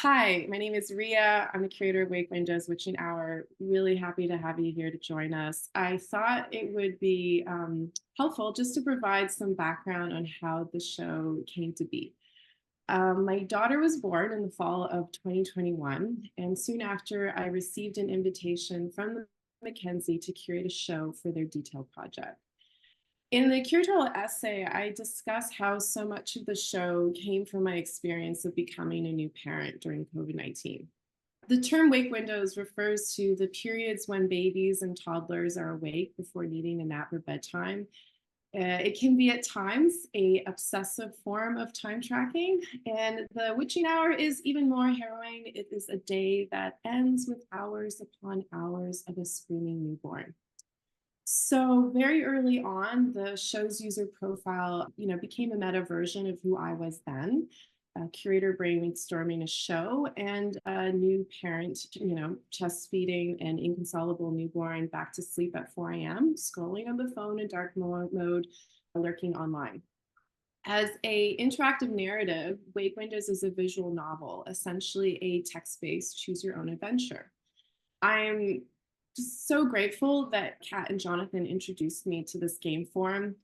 Hi, my name is Rea. I'm the curator of Wake Windows Witching Hour. Really happy to have you here to join us. I thought it would be helpful just to provide some background on how the show came to be. My daughter was born in the fall of 2021, and soon after, I received an invitation from the MacKenzie to curate a show for their detailed project. In the curatorial essay, I discuss how so much of the show came from my experience of becoming a new parent during COVID-19. The term wake windows refers to the periods when babies and toddlers are awake before needing a nap or bedtime. It can be at times a obsessive form of time tracking, and the witching hour is even more harrowing. It is a day that ends with hours upon hours of a screaming newborn. So very early on, the show's user profile, became a meta version of who I was then, a curator brainstorming a show and a new parent, chest feeding an inconsolable newborn back to sleep at 4 a.m., scrolling on the phone in dark mode, lurking online. As a interactive narrative, Wake Windows is a visual novel, essentially a text-based choose your own adventure. I'm just so grateful that Kat and Jonathan introduced me to this game form,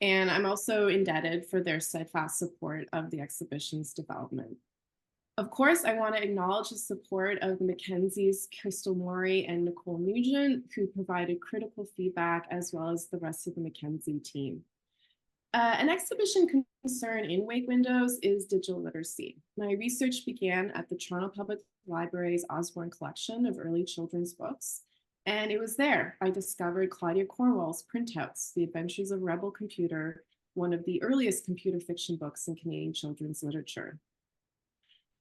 and I'm also indebted for their steadfast support of the exhibition's development. Of course, I want to acknowledge the support of the MacKenzie's Crystal Morey and Nicole Nugent, who provided critical feedback, as well as the rest of the MacKenzie team. An exhibition concern in Wake Windows is digital literacy. My research began at the Toronto Public Library's Osborne collection of early children's books, and it was there I discovered Claudia Cornwall's printouts, The Adventures of Rebel Computer, one of the earliest computer fiction books in Canadian children's literature.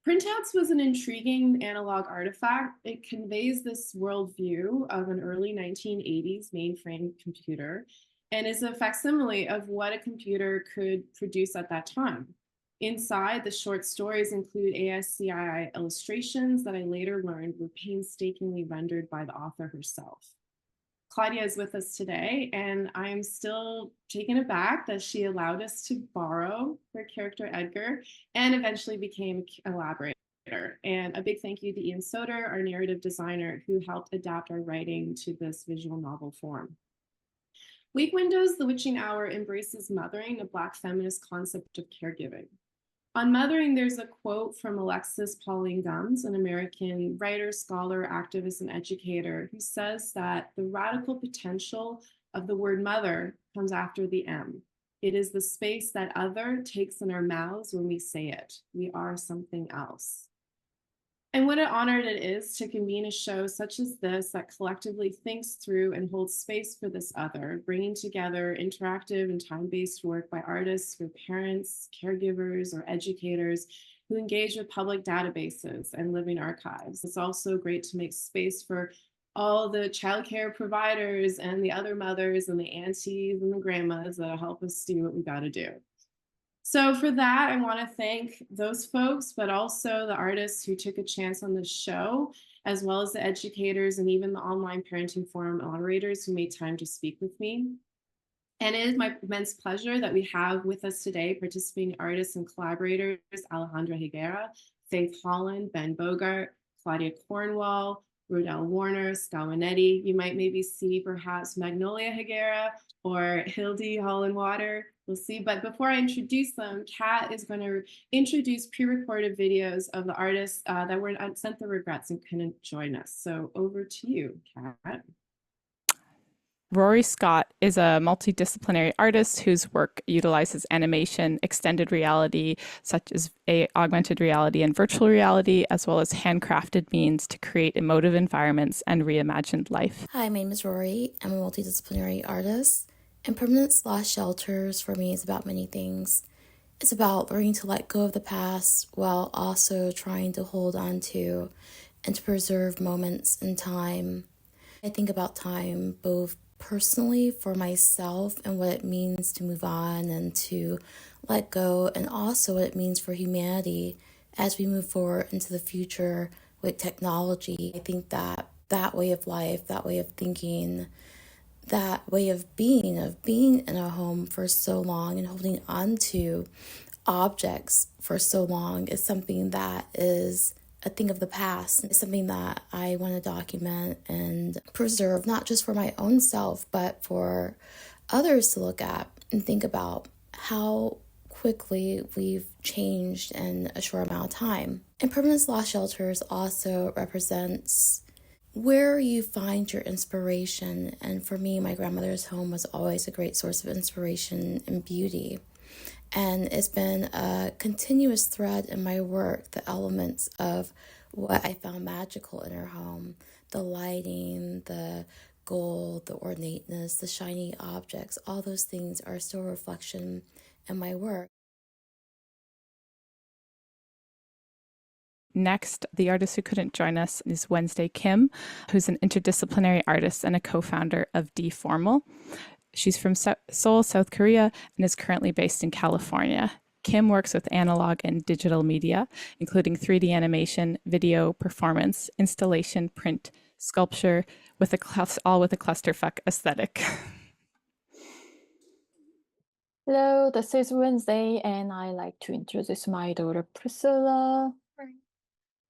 Printouts was an intriguing analog artifact. It conveys this worldview of an early 1980s mainframe computer and is a facsimile of what a computer could produce at that time. Inside, the short stories include ASCII illustrations that I later learned were painstakingly rendered by the author herself. Claudia is with us today, and I am still taken aback that she allowed us to borrow her character Edgar and eventually became a collaborator. And a big thank you to Ian Soder, our narrative designer, who helped adapt our writing to this visual novel form. Wake Windows, The Witching Hour embraces mothering, a Black feminist concept of caregiving. On mothering, there's a quote from Alexis Pauline Gumbs, an American writer, scholar, activist, and educator, who says that the radical potential of the word mother comes after the M. It is the space that other takes in our mouths when we say it. We are something else. And what an honor it is to convene a show such as this that collectively thinks through and holds space for this other, bringing together interactive and time-based work by artists for parents, caregivers, or educators who engage with public databases and living archives. It's also great to make space for all the childcare providers and the other mothers and the aunties and the grandmas that help us do what we got to do. So for that, I want to thank those folks, but also the artists who took a chance on this show, as well as the educators and even the online parenting forum moderators who made time to speak with me. And it is my immense pleasure that we have with us today participating artists and collaborators, Alejandra Higuera, Faith Holland, Ben Bogart, Claudia Cornwall, Rodell Warner, Skawennati. You might maybe see perhaps Magnolia Higuera or Hildegard Water. We'll see. But before I introduce them, Kat is going to introduce pre-recorded videos of the artists that were sent their regrets and couldn't join us. So over to you, Kat. Rory Scott is a multidisciplinary artist whose work utilizes animation, extended reality, such as augmented reality and virtual reality, as well as handcrafted means to create emotive environments and reimagined life. Hi, my name is Rory. I'm a multidisciplinary artist. And Permanence/Shelters for me is about many things. It's about learning to let go of the past while also trying to hold on to and to preserve moments in time. I think about time both personally for myself and what it means to move on and to let go, and also what it means for humanity as we move forward into the future with technology. I think that that way of life, that way of thinking, that way of being in a home for so long and holding on to objects for so long is something that is a thing of the past. It's something that I want to document and preserve, not just for my own self, but for others to look at and think about how quickly we've changed in a short amount of time. And permanent loss shelters also represents where you find your inspiration. And for me, my grandmother's home was always a great source of inspiration and beauty. And it's been a continuous thread in my work, the elements of what I found magical in her home, the lighting, the gold, the ornateness, the shiny objects, all those things are still a reflection in my work. Next, the artist who couldn't join us is Wednesday Kim, who's an interdisciplinary artist and a co-founder of Deformal. She's from Seoul, South Korea, and is currently based in California. Kim works with analog and digital media, including 3D animation, video, performance, installation, print, sculpture, all with a clusterfuck aesthetic. Hello, this is Wednesday, and I like to introduce my daughter Priscilla.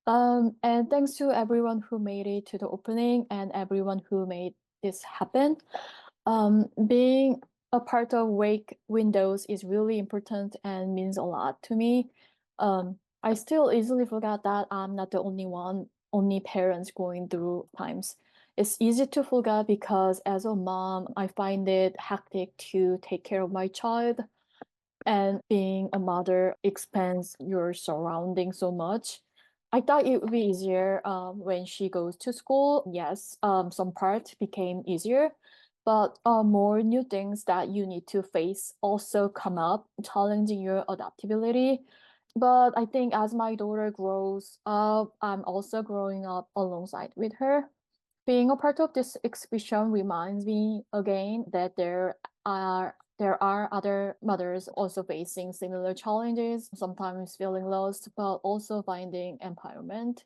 And thanks to everyone who made it to the opening and everyone who made this happen. Being a part of Wake Windows is really important and means a lot to me. I still easily forget that I'm not the only parents going through times. It's easy to forget because as a mom, I find it hectic to take care of my child. And being a mother expands your surroundings so much. I thought it would be easier when she goes to school. Yes, some parts became easier, but more new things that you need to face also come up, challenging your adaptability. But I think as my daughter grows up, I'm also growing up alongside with her. Being a part of this exhibition reminds me again that there are other mothers also facing similar challenges, sometimes feeling lost, but also finding empowerment.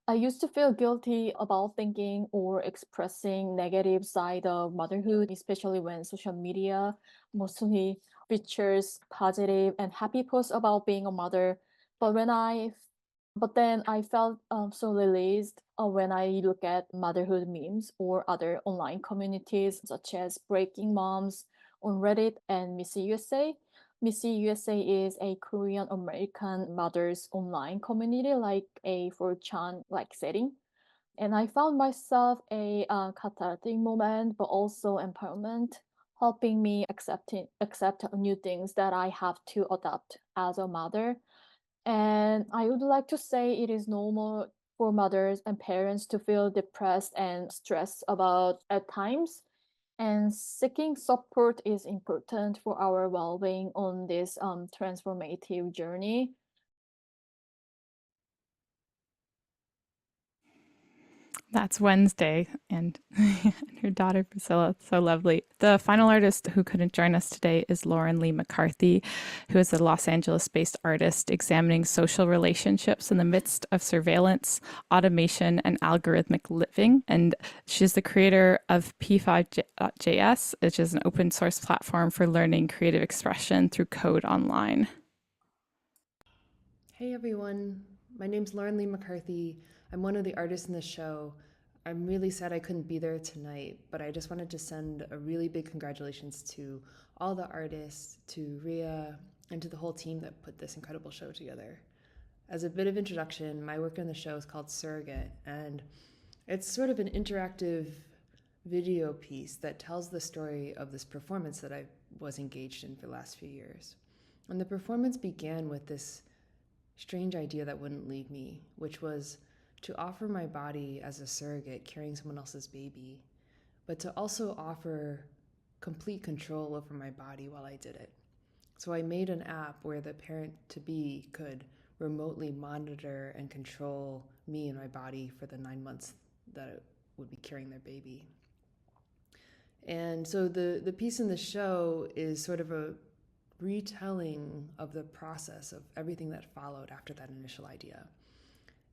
I used to feel guilty about thinking or expressing negative side of motherhood, especially when social media mostly features positive and happy posts about being a mother. But when I but then I felt so released when I look at motherhood memes or other online communities such as Breaking Moms on Reddit and Missy USA. Missy USA is a Korean American mothers online community, like a 4chan like setting. And I found myself a cathartic moment, but also empowerment, helping me accept new things that I have to adopt as a mother. And I would like to say it is normal for mothers and parents to feel depressed and stressed about at times. And seeking support is important for our well-being on this transformative journey. That's Wednesday, and her daughter Priscilla. So lovely. The final artist who couldn't join us today is Lee McCarthy, who is a Los Angeles-based artist examining social relationships in the midst of surveillance, automation, and algorithmic living. And she's the creator of P5.js, which is an open source platform for learning creative expression through code online. Hey everyone, my name's Lee McCarthy. I'm one of the artists in the show. I'm really sad I couldn't be there tonight, but I just wanted to send a really big congratulations to all the artists, to Rea, and to the whole team that put this incredible show together. As a bit of introduction, my work on the show is called Surrogate, and it's sort of an interactive video piece that tells the story of this performance that I was engaged in for the last few years. And the performance began with this strange idea that wouldn't leave me, which was to offer my body as a surrogate carrying someone else's baby, but to also offer complete control over my body while I did it. So I made an app where the parent-to-be could remotely monitor and control me and my body for the 9 months that it would be carrying their baby. And so the piece in the show is sort of a retelling of the process of everything that followed after that initial idea.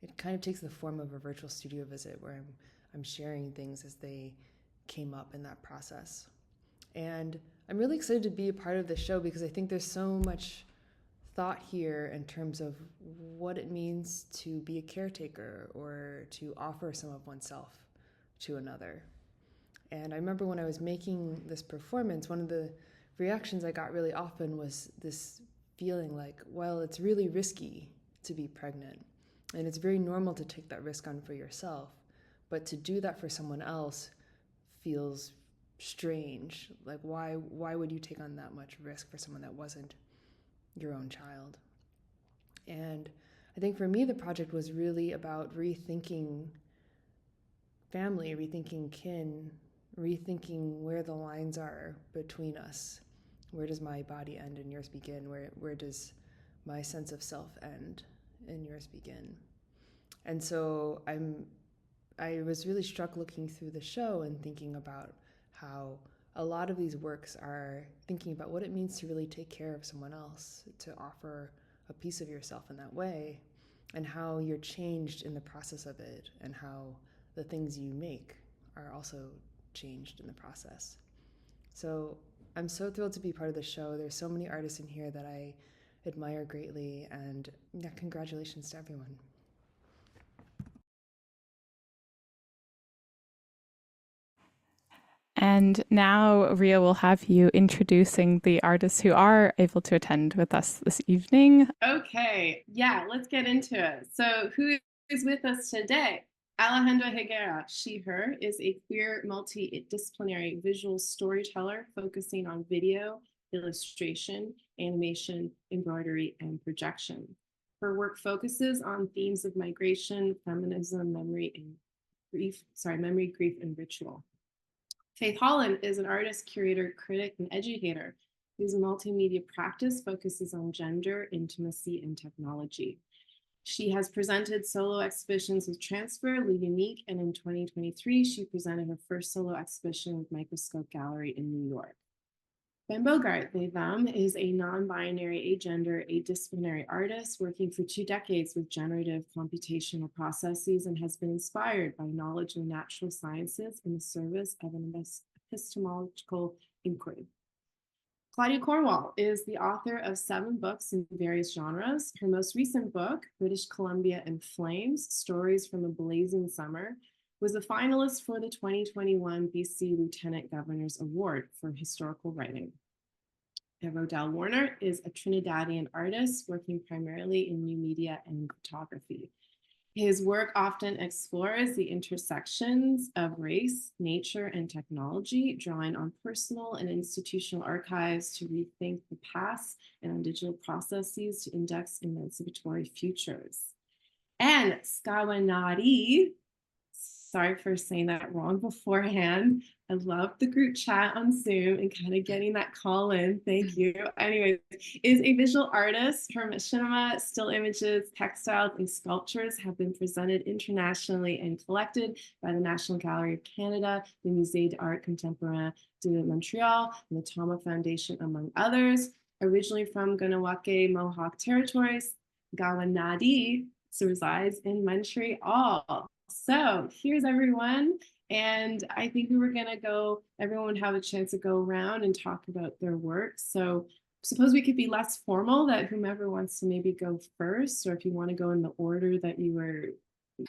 It kind of takes the form of a virtual studio visit where I'm sharing things as they came up in that process. And I'm really excited to be a part of this show because I think there's so much thought here in terms of what it means to be a caretaker or to offer some of oneself to another. And I remember when I was making this performance, one of the reactions I got really often was this feeling like, well, it's really risky to be pregnant. And it's very normal to take that risk on for yourself. But to do that for someone else feels strange. Like, why would you take on that much risk for someone that wasn't your own child? And I think for me, the project was really about rethinking family, rethinking kin, rethinking where the lines are between us. Where does my body end and yours begin? Where does my sense of self end and yours begin? And so I was really struck looking through the show and thinking about how a lot of these works are thinking about what it means to really take care of someone else, to offer a piece of yourself in that way, and how you're changed in the process of it, and how the things you make are also changed in the process. So I'm so thrilled to be part of the show. There's so many artists in here that I admire greatly, and yeah, congratulations to everyone. And now, Rea will have you introducing the artists who are able to attend with us this evening. Okay, yeah, let's get into it. So who is with us today? Alejandra Higuera, she, her, is a queer multidisciplinary visual storyteller focusing on video, illustration, animation, embroidery, and projection. Her work focuses on themes of migration, feminism, memory, grief, and ritual. Faith Holland is an artist, curator, critic, and educator whose multimedia practice focuses on gender, intimacy, and technology. She has presented solo exhibitions with Transfer, Lee Unique, and in 2023, she presented her first solo exhibition with Microscope Gallery in New York. Ben Bogart, they, them, is a non-binary, agender, adisciplinary artist working for 2 decades with generative computational processes and has been inspired by knowledge of natural sciences in the service of an epistemological inquiry. Claudia Cornwall is the author of 7 books in various genres. Her most recent book, British Columbia in Flames, Stories from a Blazing Summer, was a finalist for the 2021 BC Lieutenant Governor's Award for Historical Writing. Rodell Warner is a Trinidadian artist working primarily in new media and photography. His work often explores the intersections of race, nature, and technology, drawing on personal and institutional archives to rethink the past and on digital processes to index emancipatory futures. And Skawennati, sorry for saying that wrong beforehand. I love the group chat on Zoom and kind of getting that call in. Thank you. Anyways, is a visual artist. Her machinima, still images, textiles, and sculptures have been presented internationally and collected by the National Gallery of Canada, the Musée d'Art Contemporain de Montreal, and the Tama Foundation, among others. Originally from Ganawake Mohawk territories, Skawennati resides in Montreal. So here's everyone. And I think we were gonna everyone would have a chance to go around and talk about their work. So suppose we could be less formal, that whomever wants to maybe go first, or if you want to go in the order that you were.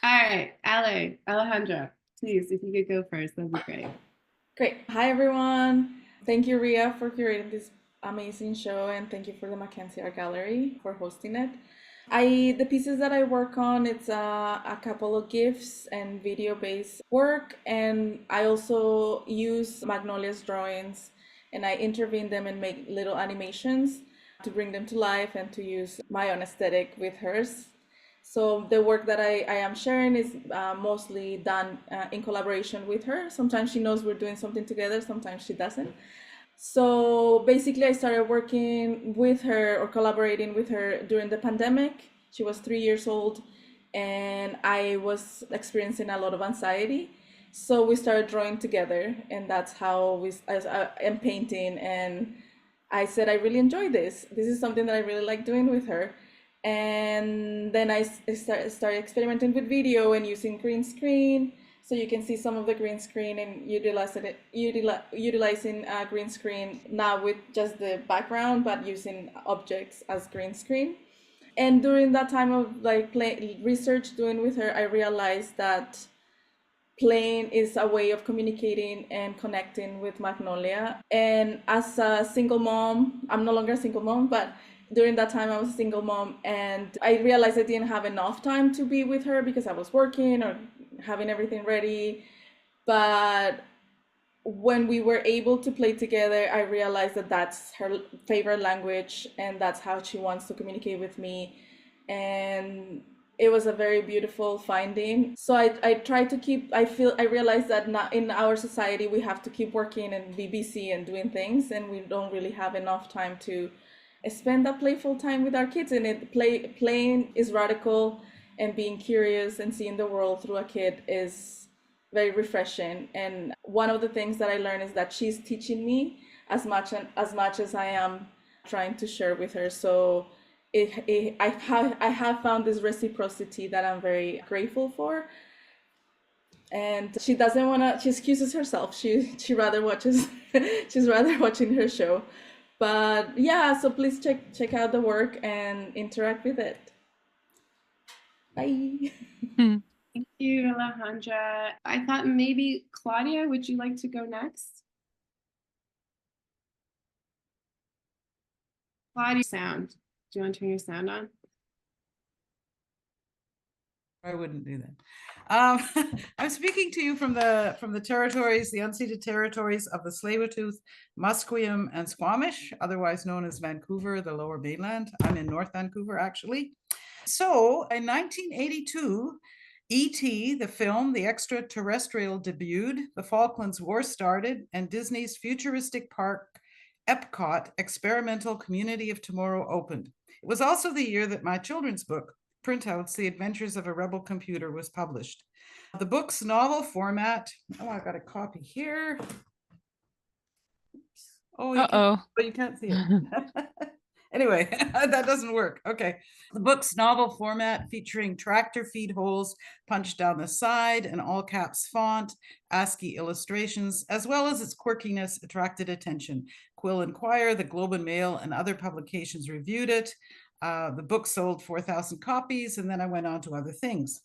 All right, Alejandra, please, if you could go first, that'd be great. Great. Hi, everyone. Thank you, Rea, for curating this amazing show, and thank you for the MacKenzie Art Gallery for hosting it. The pieces that I work on, it's a couple of GIFs and video-based work, and I also use Magnolia's drawings, and I intervene them and make little animations to bring them to life and to use my own aesthetic with hers. So the work that I am sharing is mostly done in collaboration with her. Sometimes she knows we're doing something together, sometimes she doesn't. So basically, I started working with her or collaborating with her during the pandemic. She was 3 years old, and I was experiencing a lot of anxiety. So we started drawing together, and that's how I'm painting. And I said, I really enjoy this. This is something that I really like doing with her. And then I started experimenting with video and using green screen So you can see some of the green screen and utilizing green screen, not with just the background, but using objects as green screen. And during that time of like research doing with her, I realized that playing is a way of communicating and connecting with Magnolia. And as a single mom, I'm no longer a single mom, but during that time I was a single mom, and I realized I didn't have enough time to be with her because I was working or having everything ready. But when we were able to play together, I realized that that's her favorite language and that's how she wants to communicate with me. And it was a very beautiful finding. So I try to keep, I realize that not in our society, we have to keep working and be busy and doing things, and we don't really have enough time to spend that playful time with our kids. And playing is radical, and being curious and seeing the world through a kid is very refreshing. And one of the things that I learned is that she's teaching me as much as I am trying to share with her. So I have found this reciprocity that I'm very grateful for. And she doesn't want to, she excuses herself. She rather watches, she's rather watching her show. But yeah, so please check out the work and interact with it. Bye. Thank you, Alejandra. I thought maybe Claudia, would you like to go next? Claudia, sound. Do you want to turn your sound on? I wouldn't do that. I'm speaking to you from the territories, the unceded territories of the Tsleil-Waututh, Musqueam, and Squamish, otherwise known as Vancouver, the Lower Mainland. I'm in North Vancouver, actually. So in 1982, E.T., the film, the extraterrestrial, debuted, the Falklands War started, and Disney's futuristic park, Epcot, Experimental Community of Tomorrow, opened. It was also the year that my children's book, Printouts, The Adventures of a Rebel Computer, was published. The book's novel format, I've got a copy here. Oops. Oh, you can't see it. Anyway, that doesn't work. Okay. The book's novel format featuring tractor feed holes punched down the side, an all caps font, ASCII illustrations, as well as its quirkiness attracted attention. Quill and Quire, the Globe and Mail, and other publications reviewed it. The book sold 4,000 copies, and then I went on to other things.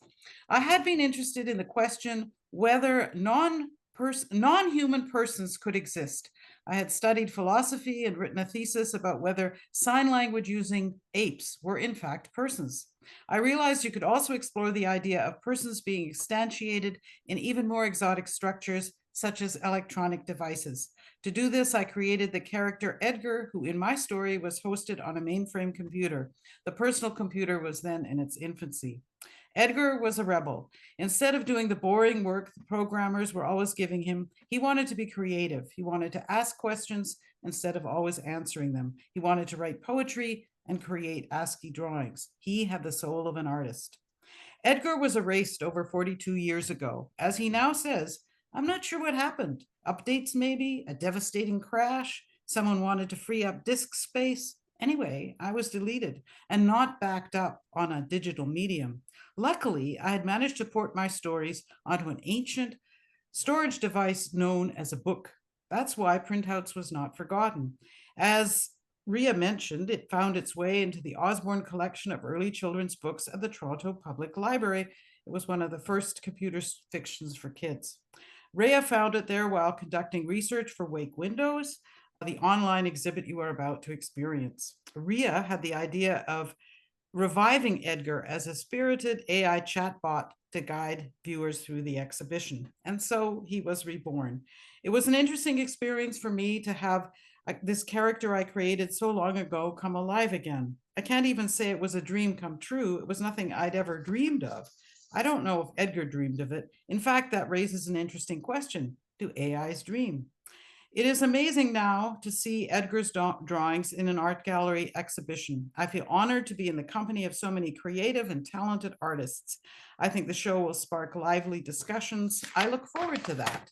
I had been interested in the question whether non-human persons could exist. I had studied philosophy and written a thesis about whether sign language using apes were in fact persons. I realized you could also explore the idea of persons being instantiated in even more exotic structures, such as electronic devices. To do this, I created the character Edgar, who in my story was hosted on a mainframe computer. The personal computer was then in its infancy. Edgar was a rebel. Instead of doing the boring work the programmers were always giving him, he wanted to be creative. He wanted to ask questions instead of always answering them. He wanted to write poetry and create ASCII drawings. He had the soul of an artist. Edgar was erased over 42 years ago. As he now says, I'm not sure what happened. Updates maybe, a devastating crash, someone wanted to free up disk space. Anyway, I was deleted and not backed up on a digital medium. Luckily, I had managed to port my stories onto an ancient storage device known as a book. That's why Printouts was not forgotten. As Rea mentioned, it found its way into the Osborne collection of early children's books at the Toronto Public Library. It was one of the first computer fictions for kids. Rea found it there while conducting research for Wake Windows, the online exhibit you are about to experience. Rea had the idea of reviving Edgar as a spirited AI chatbot to guide viewers through the exhibition. And so he was reborn. It was an interesting experience for me to have this character I created so long ago come alive again. I can't even say it was a dream come true. It was nothing I'd ever dreamed of. I don't know if Edgar dreamed of it. In fact, that raises an interesting question. Do AIs dream? It is amazing now to see Edgar's drawings in an art gallery exhibition. I feel honored to be in the company of so many creative and talented artists. I think the show will spark lively discussions. I look forward to that.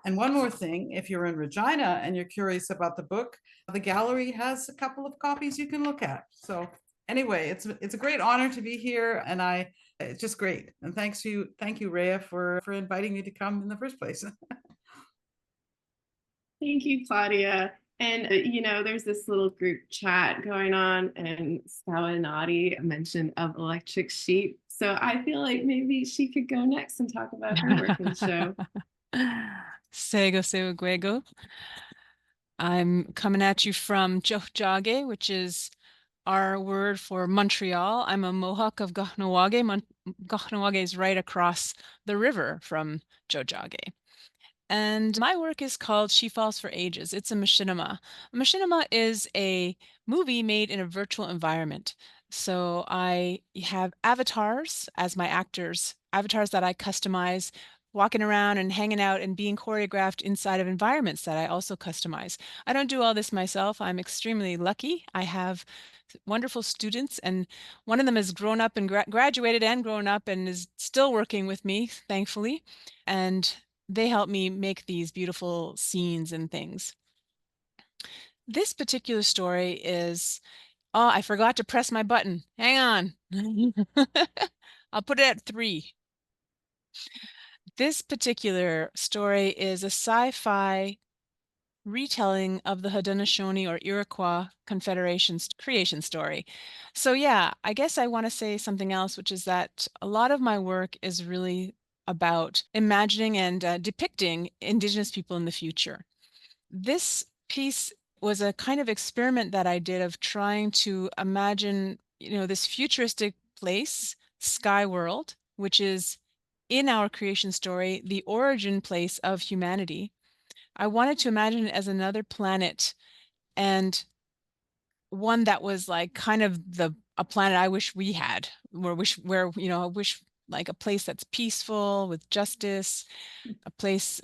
And one more thing, if you're in Regina and you're curious about the book, the gallery has a couple of copies you can look at. So anyway, it's a great honor to be here, and I It's just great. And thank you, Rea, for inviting me to come in the first place. Thank you, Claudia. And, there's this little group chat going on, and Skawennati mentioned of electric sheep. So I feel like maybe she could go next and talk about her work in the show. Sego Gwego. I'm coming at you from Tiohtià:ke, which is our word for Montreal. I'm a Mohawk of Kahnawake. Kahnawake is right across the river from Tiohtià:ke. And my work is called She Falls for Ages. It's a machinima. A machinima is a movie made in a virtual environment. So I have avatars as my actors, avatars that I customize, walking around and hanging out and being choreographed inside of environments that I also customize. I don't do all this myself. I'm extremely lucky. I have wonderful students, and one of them has grown up and graduated and grown up and is still working with me, thankfully. And they help me make these beautiful scenes and things. This particular story is, oh, I forgot to press my button. Hang on. I'll put it at 3. This particular story is a sci-fi retelling of the Haudenosaunee or Iroquois Confederation's creation story. So yeah, I guess I want to say something else, which is that a lot of my work is really about imagining and depicting Indigenous people in the future. This piece was a kind of experiment that I did of trying to imagine, this futuristic place, Sky World, which is in our creation story, the origin place of humanity. I wanted to imagine it as another planet, and one that was like kind of a planet I wish we had, where I wish like a place that's peaceful with justice, a place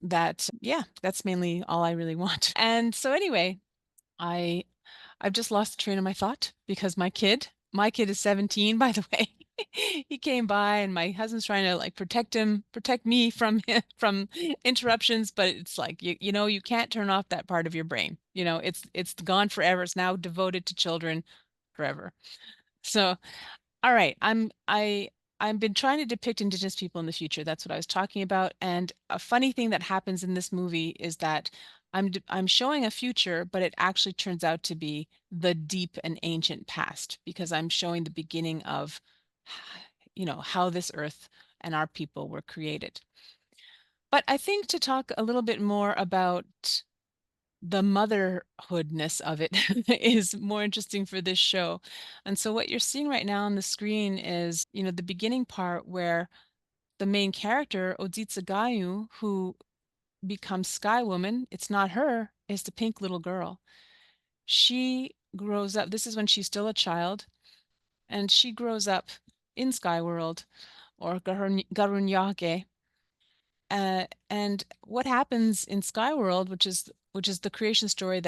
that, yeah, that's mainly all I really want. And so anyway, I've just lost the train of my thought because my kid is 17, by the way. He came by, and my husband's trying to like protect me from interruptions, but it's like you can't turn off that part of your brain. It's gone forever. It's now devoted to children forever. So, all right, I've been trying to depict Indigenous people in the future. That's what I was talking about. And a funny thing that happens in this movie is that I'm showing a future, but it actually turns out to be the deep and ancient past, because I'm showing the beginning of, how this earth and our people were created. But I think to talk a little bit more about the motherhoodness of it is more interesting for this show. And so what you're seeing right now on the screen is, the beginning part where the main character, Oditsagayu, who becomes Sky Woman, it's not her, it's the pink little girl. She grows up, this is when she's still a child, and she grows up in Sky World, or Garunyake. And what happens in Sky World, which is the creation story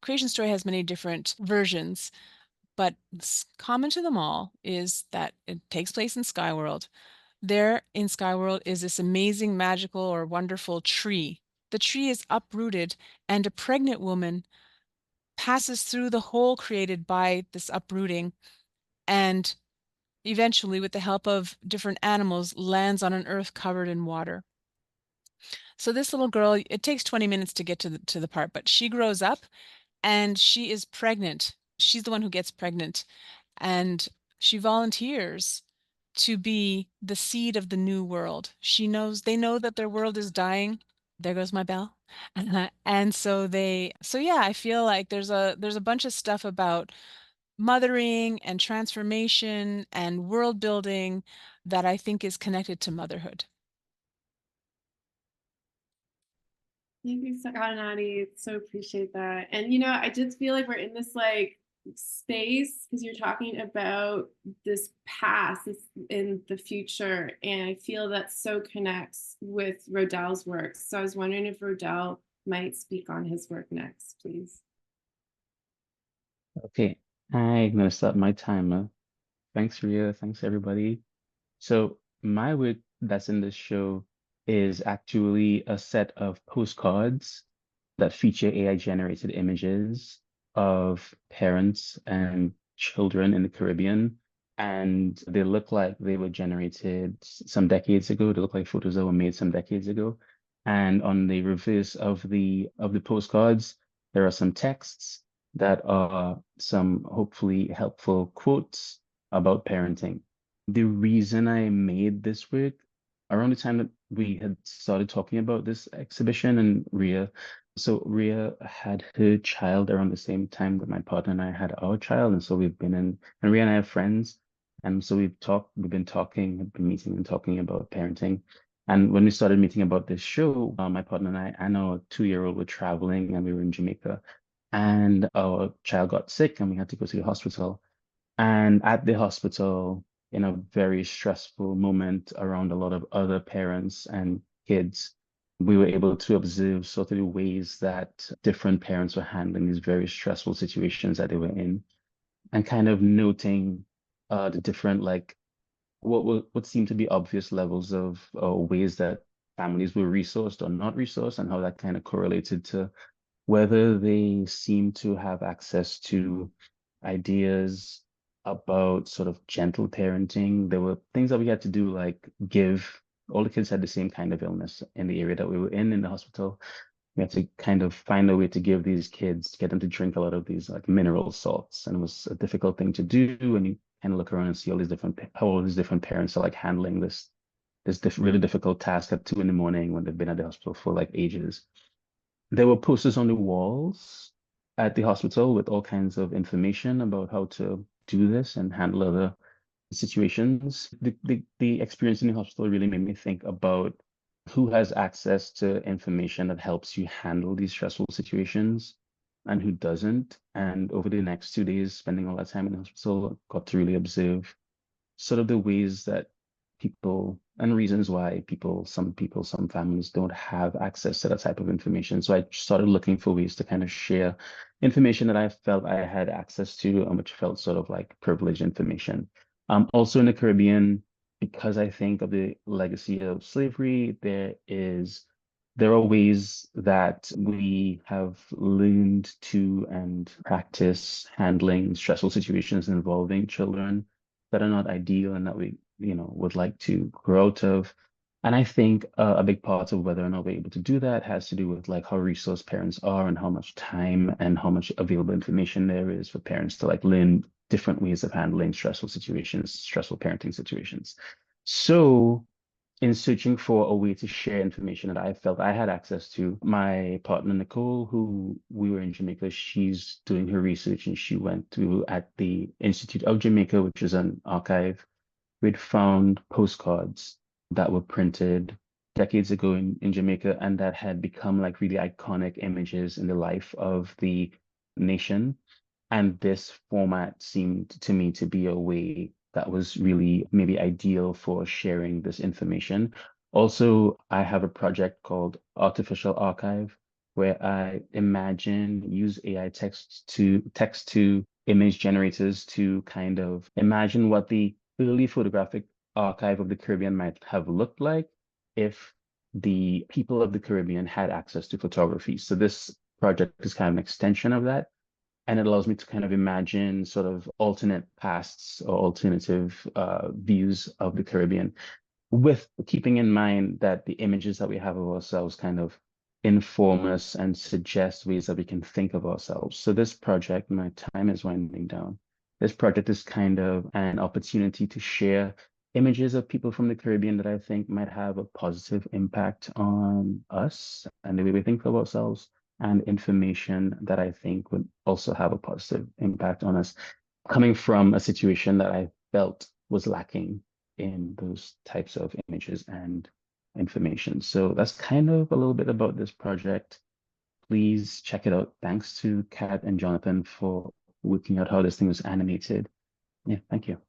creation story has many different versions, but common to them all is that it takes place in Sky World. There in Sky World is this amazing, magical, or wonderful tree. The tree is uprooted, and a pregnant woman passes through the hole created by this uprooting, and eventually, with the help of different animals, lands on an earth covered in water. So this little girl, it takes 20 minutes to get to the part, but she grows up and she is pregnant. She's the one who gets pregnant, and she volunteers to be the seed of the new world. They know that their world is dying. There goes my bell. And so yeah, I feel like there's a bunch of stuff about mothering and transformation and world building that I think is connected to motherhood. Thank you, Skawennati. So appreciate that. And I just feel like we're in this like space because you're talking about this past, this in the future, and I feel that so connects with Rodell's work. So I was wondering if Rodell might speak on his work next, please. Okay, I'm gonna start my timer. Thanks, Ria. Thanks, everybody. So my work that's in this show is actually a set of postcards that feature AI-generated images of parents and children in the Caribbean and they look like they were generated some decades ago. They look like photos that were made some decades ago. And on the reverse of the postcards, there are some texts that are some hopefully helpful quotes about parenting. The reason I made this work around the time that we had started talking about this exhibition and Rea. So Rea had her child around the same time that my partner and I had our child. And so we've been in, and Rea and I are friends. And so we've been talking, have been meeting and talking about parenting. And when we started meeting about this show, my partner and I and our 2-year-old were traveling and we were in Jamaica. And our child got sick and we had to go to the hospital. And at the hospital, in a very stressful moment around a lot of other parents and kids, we were able to observe sort of the ways that different parents were handling these very stressful situations that they were in, and kind of noting the different, like, what seemed to be obvious levels of ways that families were resourced or not resourced, and how that kind of correlated to whether they seem to have access to ideas about sort of gentle parenting. There were things that we had to do, like give, all the kids had the same kind of illness in the area that we were in the hospital. We had to kind of find a way to give these kids, to get them to drink a lot of these like mineral salts. And it was a difficult thing to do. And you kind of look around and see all these different, how all these different parents are like handling this really difficult task at 2 in the morning when they've been at the hospital for like ages. There were posters on the walls at the hospital with all kinds of information about how to do this and handle other situations. The experience in the hospital really made me think about who has access to information that helps you handle these stressful situations and who doesn't. And over the next 2 days, spending all that time in the hospital, got to really observe sort of the ways that people and reasons why some families don't have access to that type of information. So I started looking for ways to kind of share information that I felt I had access to and which felt sort of like privileged information. Also in the Caribbean, because I think of the legacy of slavery, there are ways that we have learned to and practice handling stressful situations involving children that are not ideal and that we, would like to grow out of. And I think a big part of whether or not we're able to do that has to do with like how resource parents are and how much time and how much available information there is for parents to like learn different ways of handling stressful situations, stressful parenting situations. So in searching for a way to share information that I felt I had access to, my partner Nicole, who we were in Jamaica, she's doing her research and she went to at the Institute of Jamaica, which is an archive. We'd found postcards that were printed decades ago in Jamaica and that had become like really iconic images in the life of the nation. And this format seemed to me to be a way that was really maybe ideal for sharing this information. Also, I have a project called Artificial Archive, where I use AI text to image generators to kind of imagine what the early photographic archive of the Caribbean might have looked like if the people of the Caribbean had access to photography. So this project is kind of an extension of that. And it allows me to kind of imagine sort of alternate pasts or alternative views of the Caribbean, with keeping in mind that the images that we have of ourselves kind of inform us and suggest ways that we can think of ourselves. So this project, my time is winding down. This project is kind of an opportunity to share images of people from the Caribbean that I think might have a positive impact on us and the way we think of ourselves, and information that I think would also have a positive impact on us, coming from a situation that I felt was lacking in those types of images and information. So that's kind of a little bit about this project. Please check it out. Thanks to Kat and Jonathan for working out how this thing was animated. Yeah, thank you.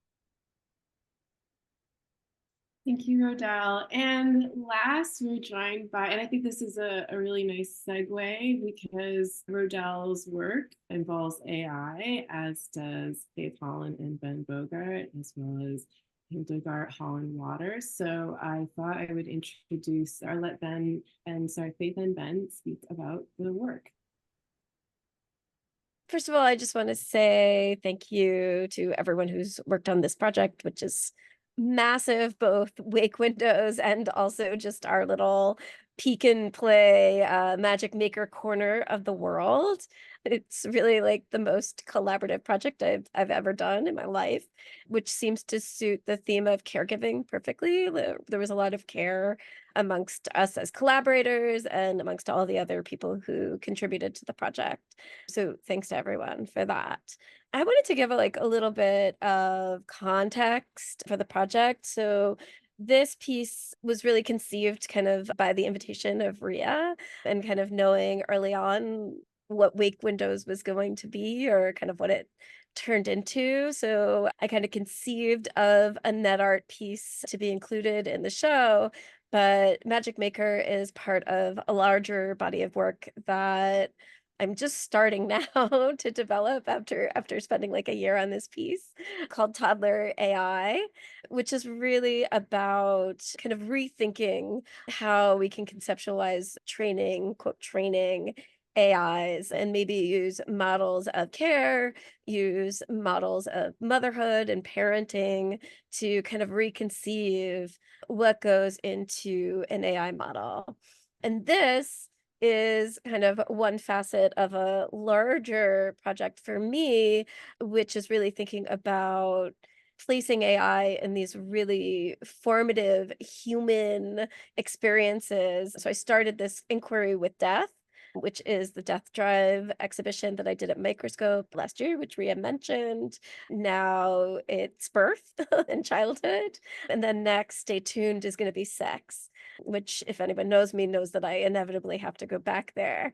Thank you, Rodell. And last, we're joined by, and I think this is a really nice segue because Rodell's work involves AI, as does Faith Holland and Ben Bogart, as well as Hildegard, Holland Water. So I thought I would introduce or let Faith and Ben speak about the work. First of all, I just want to say thank you to everyone who's worked on this project, which is massive, both Wake Windows and also just our little peek and play magic maker corner of the world. It's really like the most collaborative project I've ever done in my life, which seems to suit the theme of caregiving perfectly. There was a lot of care amongst us as collaborators and amongst all the other people who contributed to the project. So thanks to everyone for that. I wanted to give a little bit of context for the project. So this piece was really conceived kind of by the invitation of Rea and kind of knowing early on what Wake Windows was going to be or kind of what it turned into. So I kind of conceived of a net art piece to be included in the show, but Magic Maker is part of a larger body of work that I'm just starting now to develop after spending like a year on this piece called Toddler AI, which is really about kind of rethinking how we can conceptualize training, quote, training AIs and maybe use models of care, use models of motherhood and parenting to kind of reconceive what goes into an AI model. And this is kind of one facet of a larger project for me, which is really thinking about placing AI in these really formative human experiences. So I started this inquiry with death, which is the Death Drive exhibition that I did at Microscope last year, which Ria mentioned. Now it's birth and childhood. And then next, stay tuned, is going to be sex, which if anyone knows me knows that I inevitably have to go back there.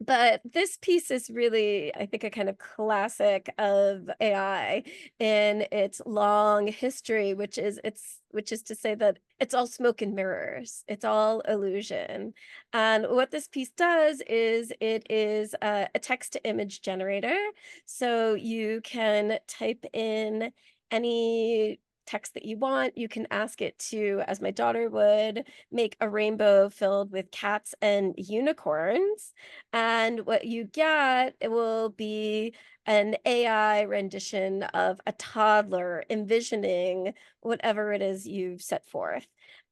But this piece is really, I think, a kind of classic of AI in its long history, which is to say that it's all smoke and mirrors. It's all illusion. And what this piece does is it is a text to image generator. So you can type in any text that you want. You can ask it to, as my daughter would, make a rainbow filled with cats and unicorns. And what you get, it will be an AI rendition of a toddler envisioning whatever it is you've set forth.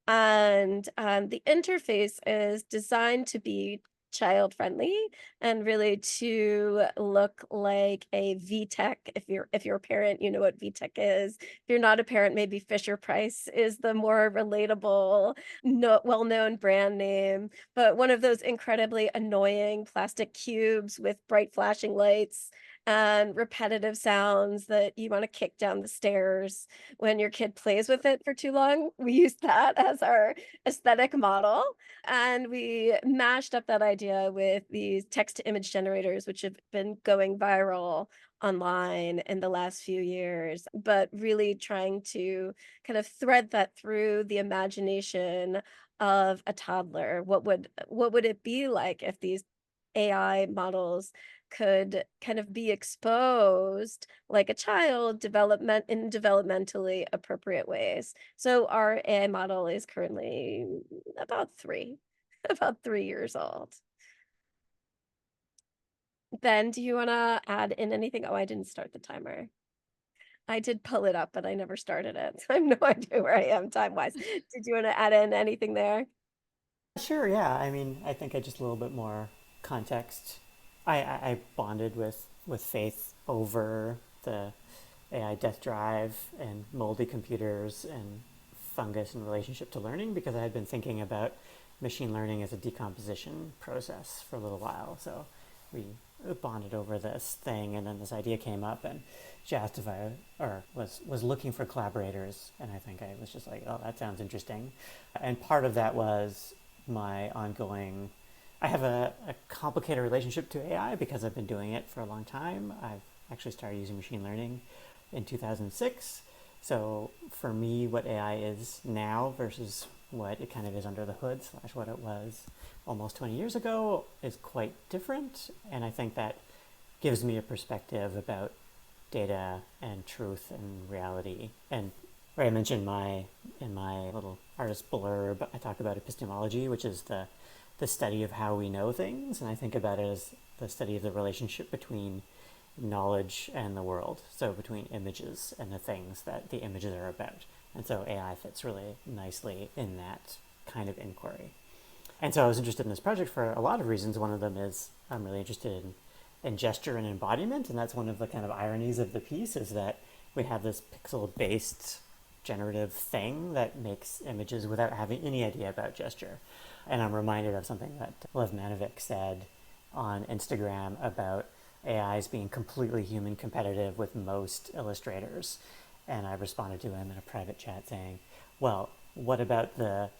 And the interface is designed to be child friendly and really to look like a VTech. If you're a parent, you know what VTech is. If you're not a parent, maybe Fisher Price is the more relatable, well-known brand name, but one of those incredibly annoying plastic cubes with bright flashing lights and repetitive sounds that you want to kick down the stairs when your kid plays with it for too long. We used that as our aesthetic model. And we mashed up that idea with these text to image generators, which have been going viral online in the last few years, but really trying to kind of thread that through the imagination of a toddler. What would it be like if these AI models could kind of be exposed like a child in developmentally appropriate ways. So our AI model is currently about 3 years old. Ben, do you want to add in anything? Oh, I didn't start the timer. I did pull it up, but I never started it. So I have no idea where I am time-wise. Did you want to add in anything there? Sure, yeah. I mean, I think I just a little bit more context. I bonded with Faith over the AI death drive and moldy computers and fungus in relationship to learning because I had been thinking about machine learning as a decomposition process for a little while. So we bonded over this thing, and then this idea came up, and she asked if I was looking for collaborators, and I think I was just like, oh, that sounds interesting. And part of that was my ongoing. I have a complicated relationship to AI because I've been doing it for a long time. I've actually started using machine learning in 2006. So for me, what AI is now versus what it kind of is under the hood / what it was almost 20 years ago is quite different. And I think that gives me a perspective about data and truth and reality. And I mentioned in my little artist blurb, I talk about epistemology, which is the study of how we know things. And I think about it the study of the relationship between knowledge and the world, so between images and the things that the images are about. And so AI fits really nicely in that kind of inquiry. And so I was interested in this project for a lot of reasons. One of them is I'm really interested in gesture and embodiment, and that's one of the kind of ironies of the piece, is that we have this pixel-based generative thing that makes images without having any idea about gesture. And I'm reminded of something that Lev Manovic said on Instagram about AIs being completely human competitive with most illustrators. And I responded to him in a private chat saying, well, what about the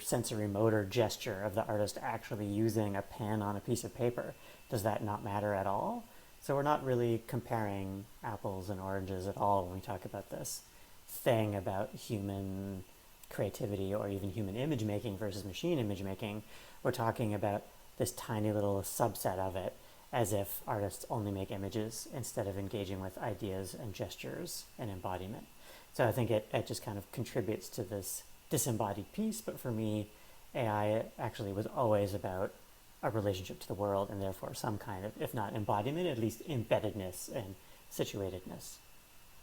sensory motor gesture of the artist actually using a pen on a piece of paper? Does that not matter at all? So we're not really comparing apples and oranges at all when we talk about this thing about human creativity or even human image making versus machine image making. We're talking about this tiny little subset of it, as if artists only make images instead of engaging with ideas and gestures and embodiment. So I think it just kind of contributes to this disembodied piece, but for me, AI actually was always about a relationship to the world and therefore some kind of, if not embodiment, at least embeddedness and situatedness.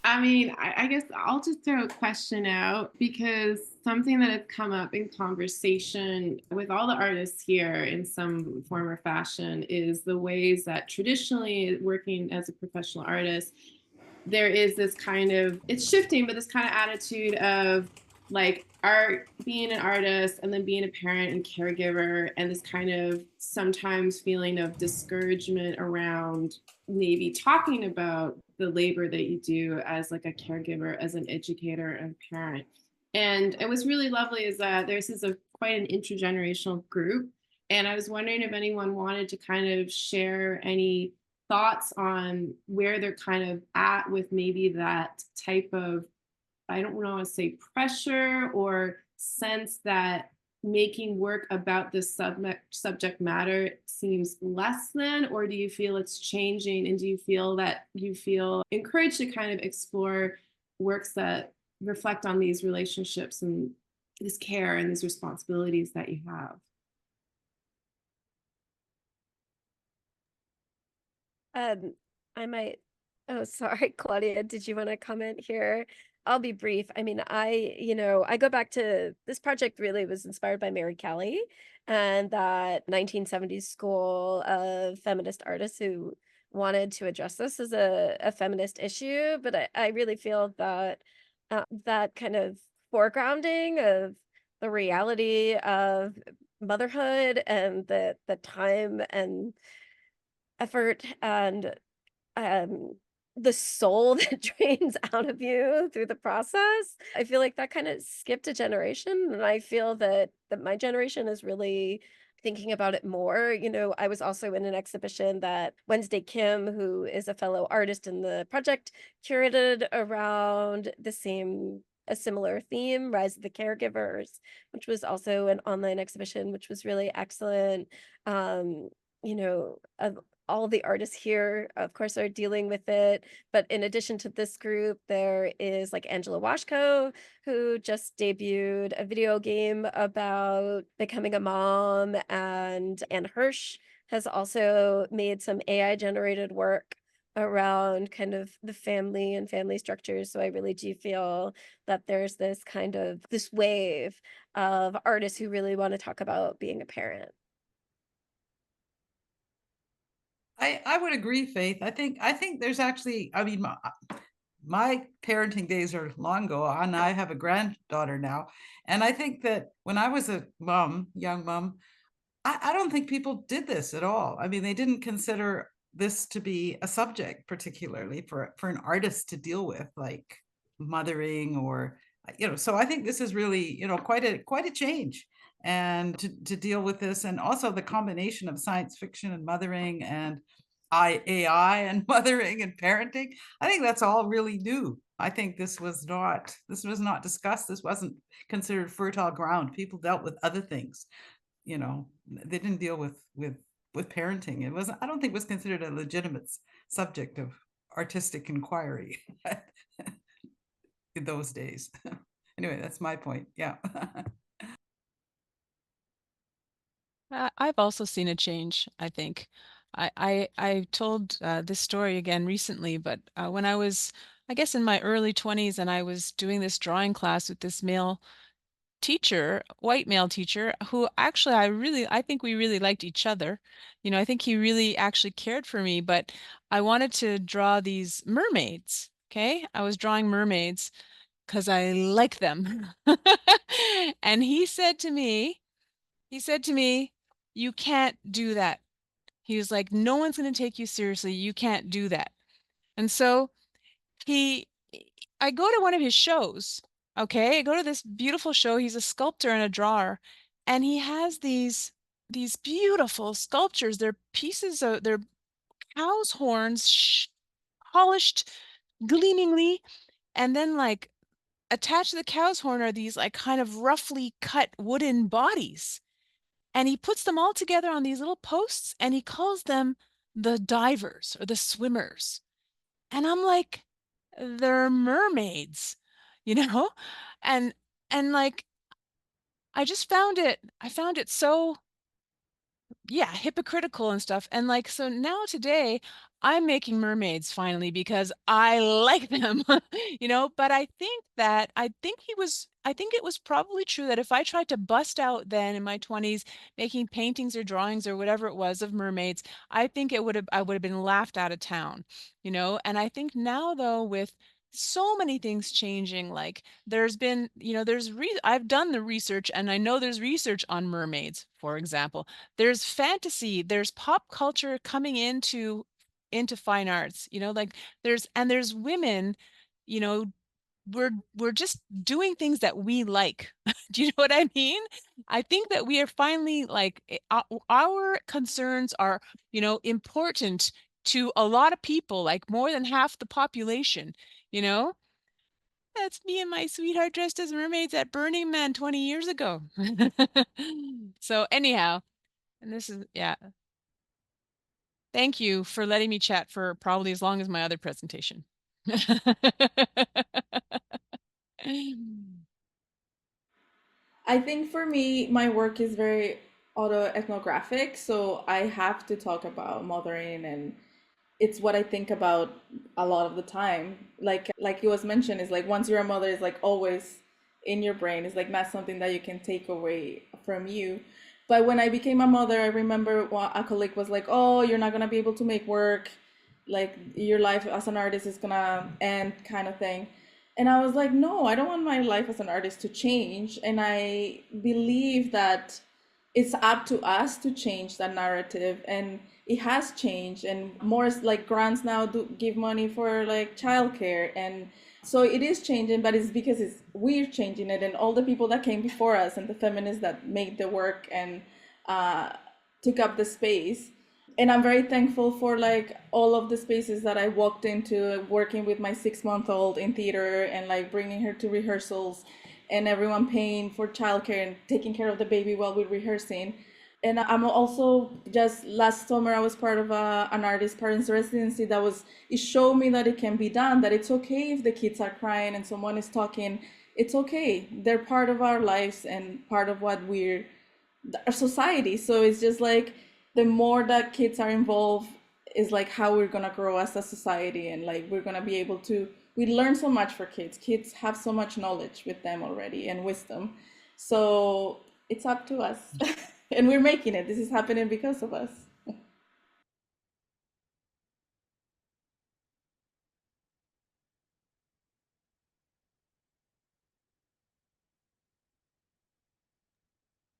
I mean, I guess I'll just throw a question out, because something that has come up in conversation with all the artists here in some form or fashion is the ways that traditionally, working as a professional artist, there is this kind of, it's shifting, but this kind of attitude of like art, being an artist, and then being a parent and caregiver, and this kind of sometimes feeling of discouragement around maybe talking about the labor that you do as like a caregiver, as an educator and parent. And it was really lovely is that this is quite an intergenerational group. And I was wondering if anyone wanted to kind of share any thoughts on where they're kind of at with maybe that type of, I don't want to say pressure or sense that making work about this subject matter seems less than, or do you feel it's changing? And do you feel that you feel encouraged to kind of explore works that reflect on these relationships and this care and these responsibilities that you have? I might, oh, sorry, Claudia, did you want to comment here? I'll be brief. I mean, I go back to this project really was inspired by Mary Kelly and that 1970s school of feminist artists who wanted to address this as a feminist issue. But I really feel that that kind of foregrounding of the reality of motherhood and the time and effort and the soul that drains out of you through the process. I feel like that kind of skipped a generation, and I feel that my generation is really thinking about it more. You know, I was also in an exhibition that Wednesday Kim, who is a fellow artist in the project, curated around a similar theme, Rise of the Caregivers, which was also an online exhibition, which was really excellent. You know, all the artists here, of course, are dealing with it. But in addition to this group, there is like Angela Washko, who just debuted a video game about becoming a mom, and Anne Hirsch has also made some AI generated work around kind of the family and family structures. So I really do feel that there's this kind of this wave of artists who really want to talk about being a parent. I would agree, Faith. I think there's actually, I mean, my parenting days are long gone. I have a granddaughter now. And I think that when I was a young mom, I don't think people did this at all. I mean, they didn't consider this to be a subject, particularly for an artist to deal with, like mothering or, so I think this is really, quite a change. And to deal with this, and also the combination of science fiction and mothering and AI and mothering and parenting, I think that's all really new. I think this was not discussed. This wasn't considered fertile ground. People dealt with other things. They didn't deal with parenting. I don't think it was considered a legitimate subject of artistic inquiry in those days. Anyway, that's my point. Yeah. I've also seen a change, I think. I told this story again recently, but when I was, I guess, in my early 20s, and I was doing this drawing class with this male teacher, white male teacher, who actually I think we really liked each other. You know, I think he really actually cared for me, but I wanted to draw these mermaids. Okay, I was drawing mermaids because I like them. And he said to me, you can't do that. He was like, no one's going to take you seriously. You can't do that. And so he, I go to one of his shows. Okay, I go to this beautiful show. He's a sculptor and a drawer, and he has these beautiful sculptures. They're pieces of they're cow's horns, polished gleamingly, and then like attached to the cow's horn are these like kind of roughly cut wooden bodies. And he puts them all together on these little posts, and he calls them the divers or the swimmers. And I'm like, they're mermaids, you know? And like I found it so, yeah, hypocritical and stuff. And like, so now today I'm making mermaids finally because I like them, you know, but I think it was probably true that if I tried to bust out then in my 20s making paintings or drawings or whatever it was of mermaids, I think I would have been laughed out of town, you know. And I think now though, with so many things changing, like there's been, you know, I've done the research, and I know there's research on mermaids, for example. There's fantasy, there's pop culture coming into fine arts, you know, like there's women, you know, we're just doing things that we like. Do you know what I mean? I think that we are finally like our concerns are, you know, important to a lot of people, like more than half the population, you know? That's me and my sweetheart dressed as mermaids at Burning Man 20 years ago. So anyhow, and this is, yeah. Thank you for letting me chat for probably as long as my other presentation. I think for me, my work is very autoethnographic, so I have to talk about mothering, and it's what I think about a lot of the time. Like it was mentioned, is like once you're a mother, it's like always in your brain. It's like not something that you can take away from you. But when I became a mother, I remember a colleague was like, "Oh, you're not gonna be able to make work. Like your life as an artist is gonna end," kind of thing. And I was like, no, I don't want my life as an artist to change. And I believe that it's up to us to change that narrative. And it has changed. And more like grants now do give money for like childcare. And so it is changing, but it's because we're changing it. And all the people that came before us and the feminists that made the work and took up the space. And I'm very thankful for like all of the spaces that I walked into, working with my 6-month-old in theater and like bringing her to rehearsals, and everyone paying for childcare and taking care of the baby while we're rehearsing. And I'm also, just last summer, I was part of an artist parents residency it showed me that it can be done, that it's okay if the kids are crying and someone is talking. It's okay. They're part of our lives and part of what our society. So it's just like, the more that kids are involved is like how we're gonna grow as a society, and like we're gonna be able to, we learn so much for kids. Kids have so much knowledge with them already and wisdom. So it's up to us. And we're making it. This is happening because of us.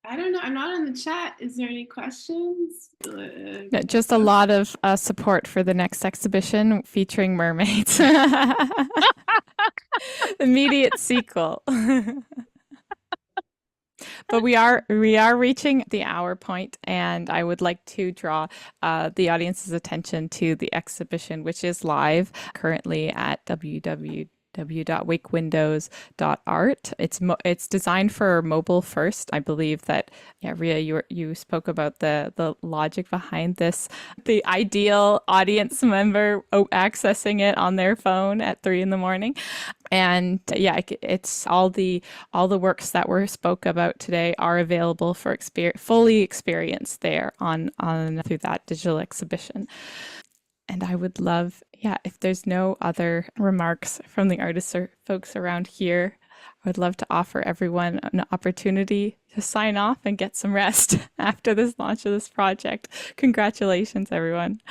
I don't know. I'm not in the chat. Is there any questions? No, just a lot of support for the next exhibition featuring mermaids. Immediate sequel. But we are reaching the hour point, and I would like to draw the audience's attention to the exhibition, which is live currently at www.wakewindows.art. It's designed for mobile first. I believe that, yeah, Rea, you spoke about the logic behind this. The ideal audience member accessing it on their phone at 3 a.m. And yeah, it's all the works that were spoke about today are available for fully experience there on through that digital exhibition. And I would love, yeah, if there's no other remarks from the artists or folks around here, I would love to offer everyone an opportunity to sign off and get some rest after this launch of this project. Congratulations, everyone.